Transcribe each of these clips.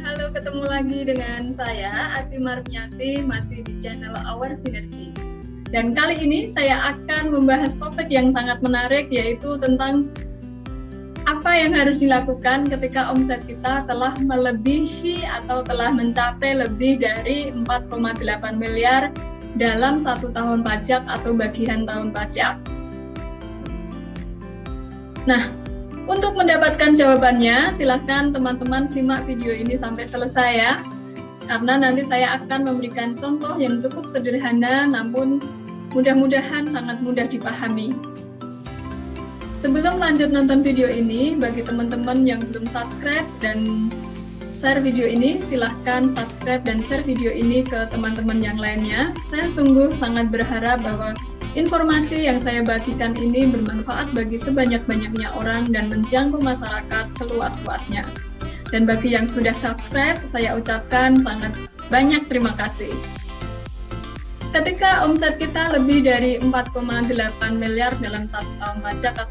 Halo, ketemu lagi dengan saya, Ati Marmiati, masih di channel Our Synergy. Dan kali ini saya akan membahas topik yang sangat menarik, yaitu tentang apa yang harus dilakukan ketika omset kita telah melebihi atau telah mencapai lebih dari 4,8 miliar dalam 1 tahun pajak atau bagian tahun pajak. Nah, untuk mendapatkan jawabannya, silahkan teman-teman simak video ini sampai selesai ya. Karena nanti saya akan memberikan contoh yang cukup sederhana, namun mudah-mudahan sangat mudah dipahami. Sebelum lanjut nonton video ini, bagi teman-teman yang belum subscribe dan share video ini, silahkan subscribe dan share video ini ke teman-teman yang lainnya. Saya sungguh sangat berharap bahwa informasi yang saya bagikan ini bermanfaat bagi sebanyak-banyaknya orang dan menjangkau masyarakat seluas-luasnya. Dan bagi yang sudah subscribe, saya ucapkan sangat banyak terima kasih. Ketika omset kita lebih dari 4,8 miliar dalam 1 tahun pajak,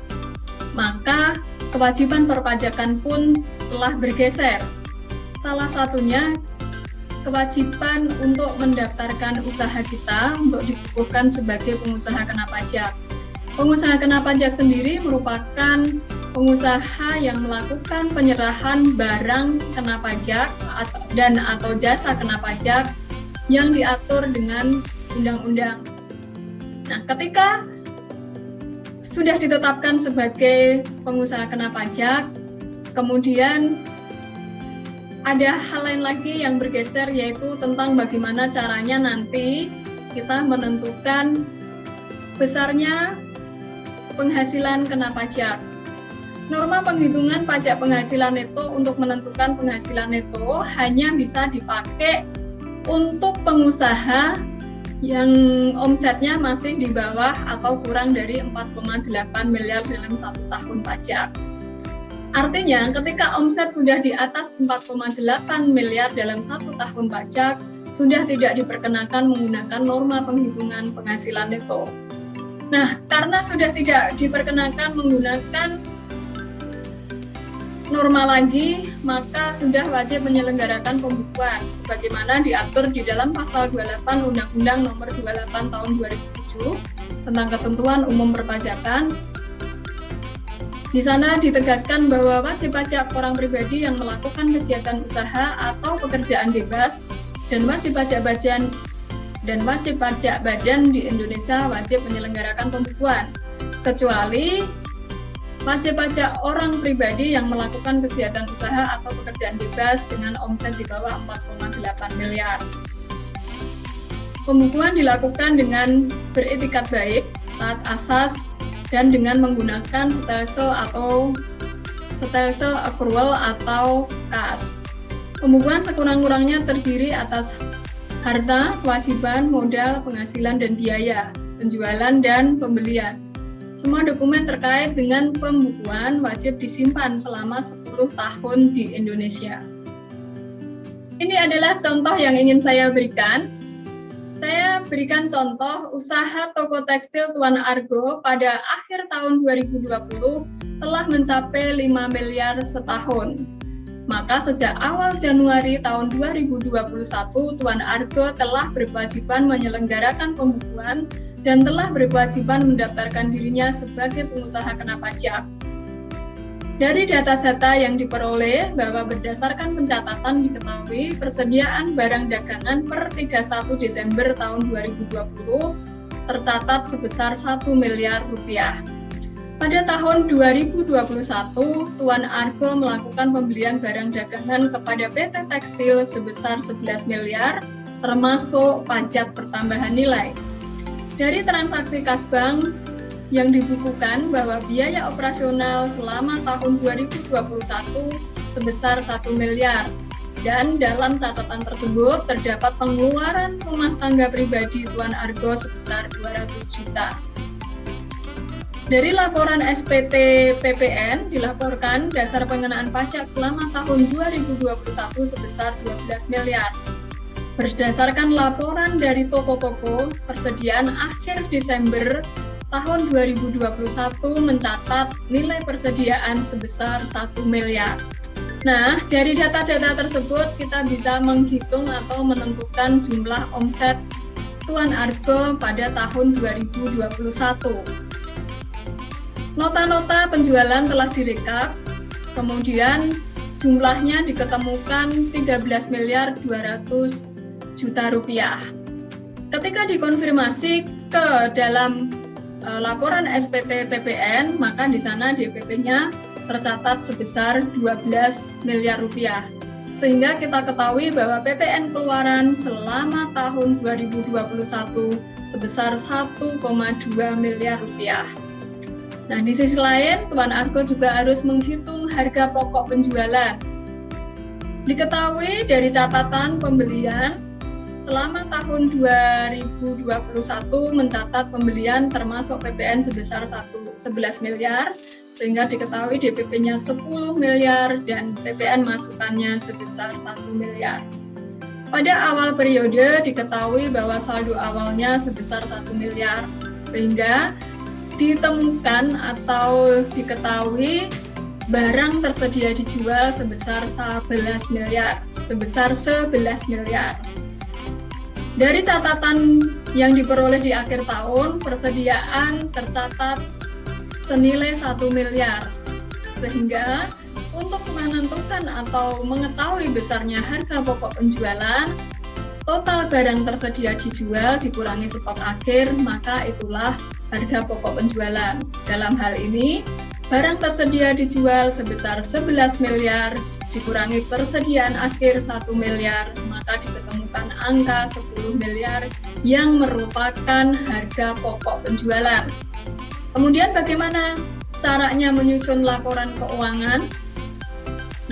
maka kewajiban perpajakan pun telah bergeser. Salah satunya kewajiban untuk mendaftarkan usaha kita untuk dikukuhkan sebagai pengusaha kena pajak. Pengusaha kena pajak sendiri merupakan pengusaha yang melakukan penyerahan barang kena pajak atau jasa kena pajak yang diatur dengan undang-undang. Nah, ketika sudah ditetapkan sebagai pengusaha kena pajak, kemudian ada hal lain lagi yang bergeser, yaitu tentang bagaimana caranya nanti kita menentukan besarnya penghasilan kena pajak. Norma penghitungan pajak penghasilan neto untuk menentukan penghasilan neto hanya bisa dipakai untuk pengusaha yang omsetnya masih di bawah atau kurang dari 4,8 miliar dalam 1 tahun pajak. Artinya, ketika omset sudah di atas 4,8 miliar dalam 1 tahun pajak, sudah tidak diperkenakan menggunakan norma penghitungan penghasilan neto. Nah, karena sudah tidak diperkenakan menggunakan norma lagi, maka sudah wajib menyelenggarakan pembukuan, sebagaimana diatur di dalam pasal 28 Undang-Undang Nomor 28 Tahun 2007 tentang ketentuan umum perpajakan. Di sana ditegaskan bahwa wajib pajak orang pribadi yang melakukan kegiatan usaha atau pekerjaan bebas dan wajib pajak badan di Indonesia wajib menyelenggarakan pembukuan, kecuali wajib pajak orang pribadi yang melakukan kegiatan usaha atau pekerjaan bebas dengan omset di bawah 4,8 miliar. Pembukuan dilakukan dengan beretikat baik, taat asas, dan dengan menggunakan stelsel accrual atau kas. Pembukuan sekurang-kurangnya terdiri atas harta, kewajiban, modal, penghasilan, dan biaya, penjualan, dan pembelian. Semua dokumen terkait dengan pembukuan wajib disimpan selama 10 tahun di Indonesia. Ini adalah contoh yang ingin saya berikan. Saya berikan contoh usaha toko tekstil Tuan Argo pada akhir tahun 2020 telah mencapai 5 miliar setahun. Maka sejak awal Januari tahun 2021, Tuan Argo telah berkewajiban menyelenggarakan pembukuan dan telah berkewajiban mendaftarkan dirinya sebagai pengusaha kena pajak. Dari data-data yang diperoleh bahwa berdasarkan pencatatan diketahui persediaan barang dagangan per 31 Desember tahun 2020 tercatat sebesar 1 miliar rupiah. Pada tahun 2021, Tuan Argo melakukan pembelian barang dagangan kepada PT Tekstil sebesar 11 miliar, termasuk pajak pertambahan nilai. Dari transaksi kas bank yang dibukukan bahwa biaya operasional selama tahun 2021 sebesar 1 miliar, dan dalam catatan tersebut terdapat pengeluaran rumah tangga pribadi Tuan Argo sebesar 200 juta. Dari laporan SPT PPN dilaporkan dasar pengenaan pajak selama tahun 2021 sebesar 12 miliar. Berdasarkan laporan dari toko-toko, persediaan akhir Desember tahun 2021 mencatat nilai persediaan sebesar 1 miliar. Nah, dari data-data tersebut kita bisa menghitung atau menentukan jumlah omset Tuan Argo pada tahun 2021. Nota-nota penjualan telah direkap, kemudian jumlahnya diketemukan 13 miliar 200 juta rupiah. Ketika dikonfirmasi ke dalam laporan SPT PPN, maka di sana DPP-nya tercatat sebesar 12 miliar rupiah. Sehingga kita ketahui bahwa PPN keluaran selama tahun 2021 sebesar 1,2 miliar rupiah. Nah, di sisi lain, Tuan Argo juga harus menghitung harga pokok penjualan. Diketahui dari catatan pembelian, selama tahun 2021 mencatat pembelian termasuk PPN sebesar 11 miliar, sehingga diketahui DPP-nya 10 miliar dan PPN masukannya sebesar 1 miliar. Pada awal periode diketahui bahwa saldo awalnya sebesar 1 miliar, sehingga ditemukan atau diketahui barang tersedia dijual sebesar 11 miliar. Dari catatan yang diperoleh di akhir tahun, persediaan tercatat senilai 1 miliar. Sehingga untuk menentukan atau mengetahui besarnya harga pokok penjualan, total barang tersedia dijual dikurangi stok akhir, maka itulah harga pokok penjualan. Dalam hal ini, barang tersedia dijual sebesar 11 miliar, dikurangi persediaan akhir 1 miliar, maka diketemukan angka 10 miliar yang merupakan harga pokok penjualan. Kemudian bagaimana caranya menyusun laporan keuangan?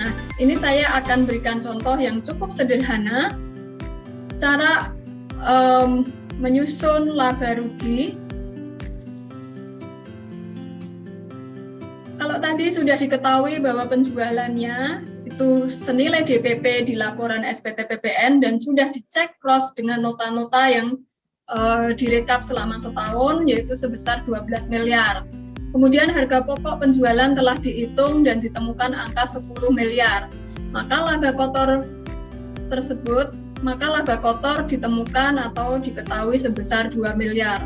Nah, ini saya akan berikan contoh yang cukup sederhana. Cara menyusun laba rugi. Kalau tadi sudah diketahui bahwa penjualannya itu senilai DPP di laporan SPT PPN dan sudah dicek cross dengan nota-nota yang direkap selama setahun, yaitu sebesar 12 miliar. Kemudian harga pokok penjualan telah dihitung dan ditemukan angka 10 miliar. Maka laba kotor ditemukan atau diketahui sebesar 2 miliar.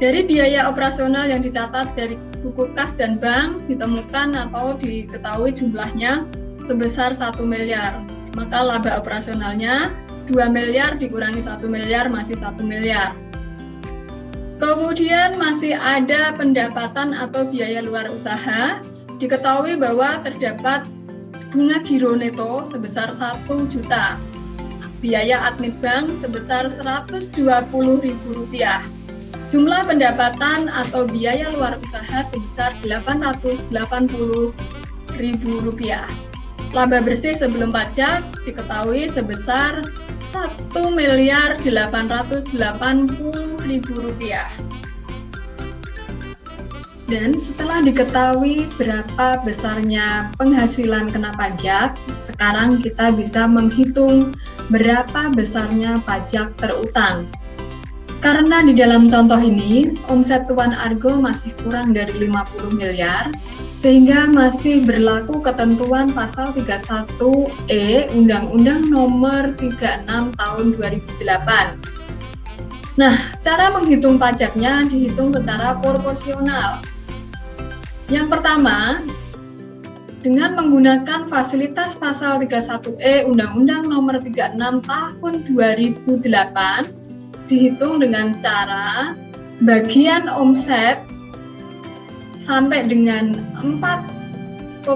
Dari biaya operasional yang dicatat dari buku kas dan bank ditemukan atau diketahui jumlahnya sebesar 1 miliar. Maka laba operasionalnya 2 miliar dikurangi 1 miliar masih 1 miliar. Kemudian masih ada pendapatan atau biaya luar usaha. Diketahui bahwa terdapat bunga giro neto sebesar 1 juta. Biaya admin bank sebesar Rp120.000. Jumlah pendapatan atau biaya luar usaha sebesar Rp880.000. Laba bersih sebelum pajak diketahui sebesar Rp1.880.000. Dan setelah diketahui berapa besarnya penghasilan kena pajak, sekarang kita bisa menghitung berapa besarnya pajak terutang. Karena di dalam contoh ini, omset Tuan Argo masih kurang dari 50 miliar, sehingga masih berlaku ketentuan pasal 31E Undang-Undang Nomor 36 Tahun 2008. Nah, cara menghitung pajaknya dihitung secara proporsional. Yang pertama, dengan menggunakan fasilitas pasal 31E Undang-Undang Nomor 36 Tahun 2008, dihitung dengan cara bagian omset sampai dengan 4,8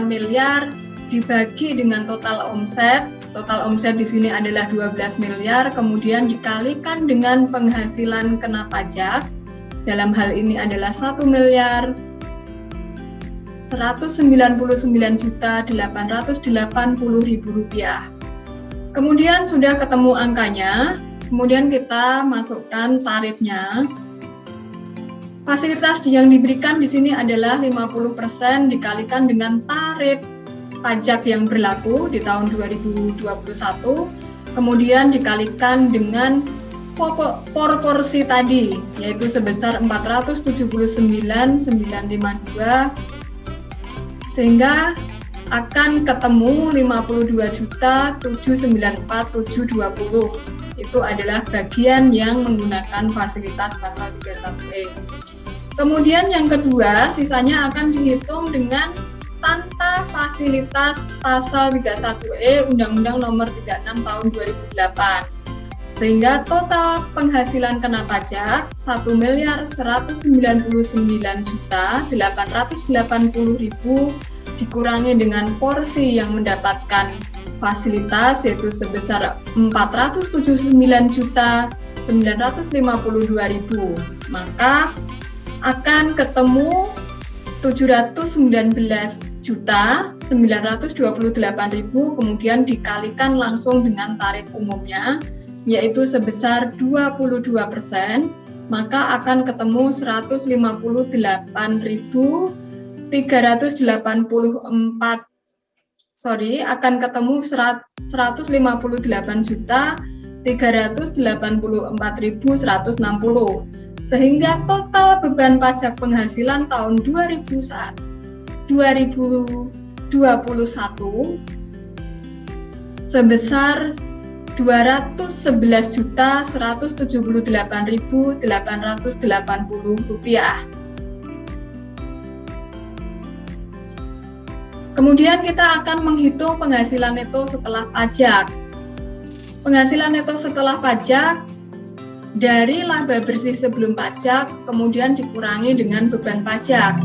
miliar dibagi dengan total omset. Total omset di sini adalah 12 miliar, kemudian dikalikan dengan penghasilan kena pajak. Dalam hal ini adalah 1 miliar 199.880.000 rupiah. Kemudian sudah ketemu angkanya, kemudian kita masukkan tarifnya. Fasilitas yang diberikan di sini adalah 50% dikalikan dengan tarif pajak yang berlaku di tahun 2021, kemudian dikalikan dengan proporsi tadi, yaitu sebesar 479.952, sehingga akan ketemu 52.794.720. Itu adalah bagian yang menggunakan fasilitas pasal 31E. Kemudian yang kedua, sisanya akan dihitung dengan tanpa fasilitas pasal 31E Undang-Undang Nomor 36 Tahun 2008. Sehingga total penghasilan kena pajak 1.199.880.000 dikurangi dengan porsi yang mendapatkan fasilitas yaitu sebesar 479.952.000, maka akan ketemu 719.928.000, kemudian dikalikan langsung dengan tarif umumnya yaitu sebesar 22%, maka akan ketemu 158.380.160, sehingga total beban pajak penghasilan tahun 2021 sebesar 211.178.880 rupiah. Kemudian kita akan menghitung penghasilan neto setelah pajak. Penghasilan neto setelah pajak dari laba bersih sebelum pajak, kemudian dikurangi dengan beban pajak.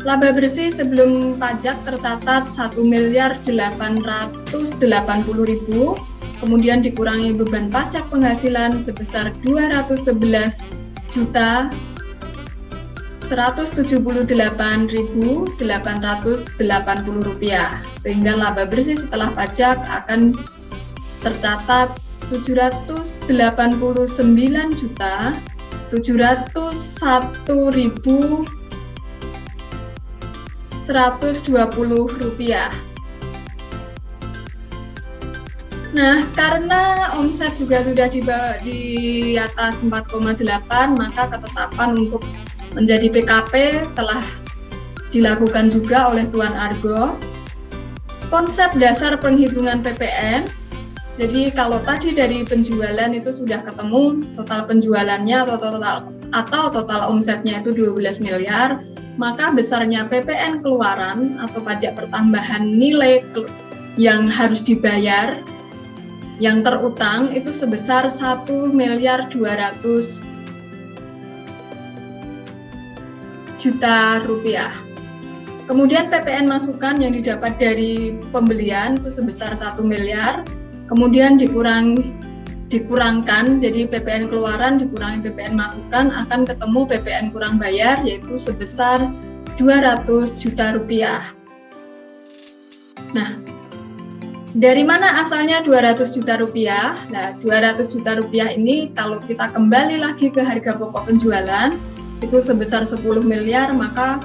Laba bersih sebelum pajak tercatat 1.880.000, kemudian dikurangi beban pajak penghasilan sebesar 211.178.880 rupiah, sehingga laba bersih setelah pajak akan tercatat 799.701.120 rupiah. Nah, karena omset juga sudah di atas 4,8, maka ketetapan untuk menjadi PKP telah dilakukan juga oleh Tuan Argo. Konsep dasar penghitungan PPN, jadi kalau tadi dari penjualan itu sudah ketemu total penjualannya atau total omsetnya itu 12 miliar, maka besarnya PPN keluaran atau pajak pertambahan nilai yang harus dibayar yang terutang itu sebesar 1.200.000.000 rupiah. Kemudian PPN masukan yang didapat dari pembelian itu sebesar 1 miliar, kemudian dikurangkan, jadi PPN keluaran dikurangi PPN masukan akan ketemu PPN kurang bayar yaitu sebesar 200 juta rupiah. Nah, dari mana asalnya 200 juta rupiah? Nah, 200 juta rupiah ini kalau kita kembali lagi ke harga pokok penjualan itu sebesar 10 miliar, maka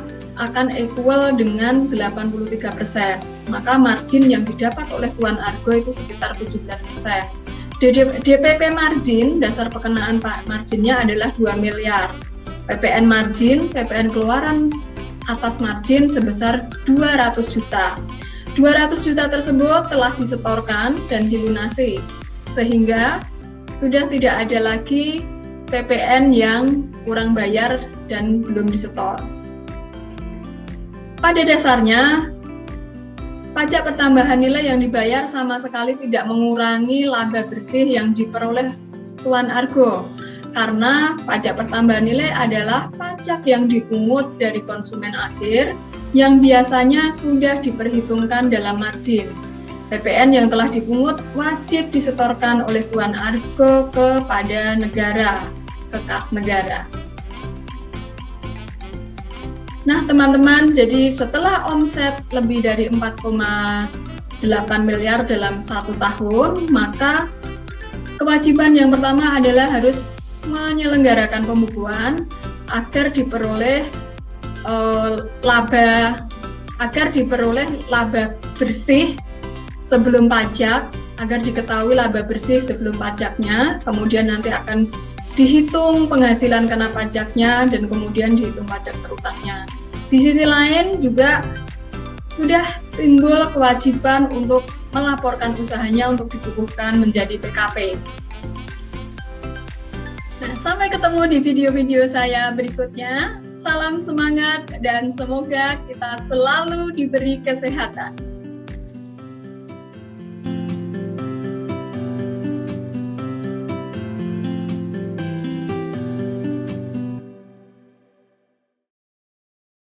akan equal dengan 83%. Maka margin yang didapat oleh Tuan Argo itu sekitar 17%. DPP margin, dasar pengenaan marginnya adalah 2 miliar. PPN margin, PPN keluaran atas margin sebesar 200 juta. 200 juta tersebut telah disetorkan dan dilunasi, sehingga sudah tidak ada lagi PPN yang kurang bayar dan belum disetor. Pada dasarnya, pajak pertambahan nilai yang dibayar sama sekali tidak mengurangi laba bersih yang diperoleh Tuan Argo, karena pajak pertambahan nilai adalah pajak yang dipungut dari konsumen akhir yang biasanya sudah diperhitungkan dalam margin. PPN yang telah dipungut wajib disetorkan oleh Tuan Argo kepada negara, ke kas negara. Nah teman-teman, jadi setelah omset lebih dari 4,8 miliar dalam 1 tahun, maka kewajiban yang pertama adalah harus menyelenggarakan pembukuan agar diperoleh laba bersih sebelum pajak, agar diketahui laba bersih sebelum pajaknya, kemudian nanti akan dihitung penghasilan kena pajaknya dan kemudian dihitung pajak terutangnya. Di sisi lain juga sudah timbul kewajiban untuk melaporkan usahanya untuk dikukuhkan menjadi PKP. Nah, sampai ketemu di video-video saya berikutnya. Salam semangat dan semoga kita selalu diberi kesehatan.